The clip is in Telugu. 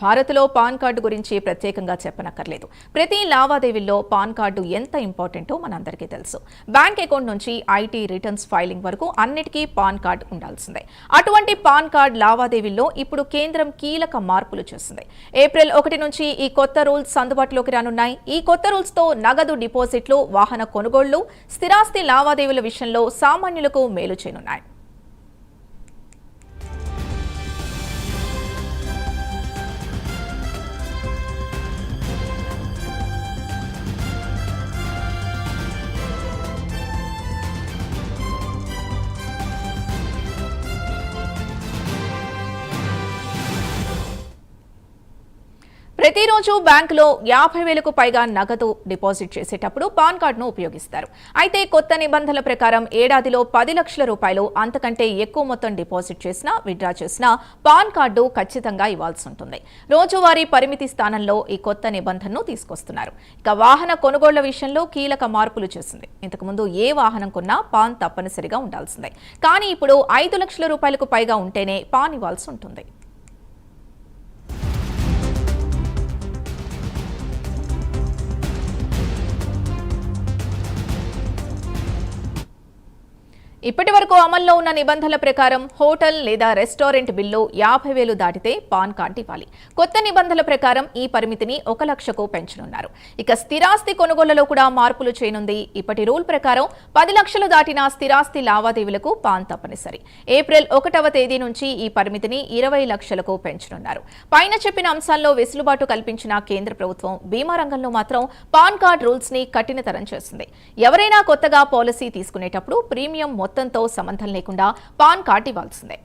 భారత్లో పాన్ కార్డు గురించి ప్రత్యేకంగా చెప్పనక్కర్లేదు. ప్రతి లావాదేవీల్లో పాన్ కార్డు ఎంత ఇంపార్టెంటో మనందరికీ తెలుసు. బ్యాంక్ అకౌంట్ నుంచి ఐటీ రిటర్న్స్ ఫైలింగ్ వరకు అన్నిటికీ పాన్ కార్డు ఉండాల్సిందే. అటువంటి పాన్ కార్డు లావాదేవీల్లో ఇప్పుడు కేంద్రం కీలక మార్పులు చేసింది. ఏప్రిల్ 1 నుంచి ఈ కొత్త రూల్స్ అందుబాటులోకి రానున్నాయి. ఈ కొత్త రూల్స్ తో నగదు డిపాజిట్లు, వాహన కొనుగోళ్లు, స్థిరాస్తి లావాదేవీల విషయంలో సామాన్యులకు మేలు చేయనున్నాయి. ప్రతిరోజు బ్యాంకులో 50,000కు పైగా నగదు డిపాజిట్ చేసేటప్పుడు పాన్ కార్డును ఉపయోగిస్తారు. అయితే కొత్త నిబంధనల ప్రకారం ఏడాదిలో 10 లక్షల రూపాయలు అంతకంటే ఎక్కువ మొత్తం డిపాజిట్ చేసినా, విత్డ్రా చేసినా పాన్ కార్డు ఖచ్చితంగా ఇవ్వాల్సి ఉంటుంది. రోజువారీ పరిమితి స్థానంలో ఈ కొత్త నిబంధనను తీసుకొస్తున్నారు. ఇక వాహన కొనుగోళ్ల విషయంలో కీలక మార్పులు చేసింది. ఇంతకుముందు ఏ వాహనం కొన్నా పాన్ తప్పనిసరిగా ఉండాల్సిందే. కానీ ఇప్పుడు 5 లక్షల రూపాయలకు పైగా ఉంటేనే పాన్ ఇవ్వాల్సి ఉంటుంది. ఇప్పటి వరకు అమల్లో ఉన్న నిబంధనల ప్రకారం హోటల్ లేదా రెస్టారెంట్ బిల్లు 50,000 దాటితే పాన్ కార్డు ఇవ్వాలి. కొత్త నిబంధనల ప్రకారం ఈ పరిమితిని 1 లక్షకు పెంచనున్నారు. ఇక స్థిరాస్తి కొనుగోళ్లలో కూడా మార్పులు చేయనుంది. ఇప్పటి రూల్ ప్రకారం 10 లక్షలు దాటిన స్థిరాస్తి లావాదేవీలకు పాన్ తప్పనిసరి. ఏప్రిల్ 1వ తేదీ నుంచి ఈ పరిమితిని 20 లక్షలకు పెంచనున్నారు. పైన చెప్పిన అంశాల్లో వెసులుబాటు కల్పించిన కేంద్ర ప్రభుత్వం బీమా రంగంలో మాత్రం పాన్ కార్డు రూల్స్ ని కఠినతరం చేసింది. ఎవరైనా కొత్తగా పాలసీ తీసుకునేటప్పుడు ప్రీమియం మొత్తంతో సంబంధం లేకుండా పాన్ కార్డు ఇవ్వాల్సిందే.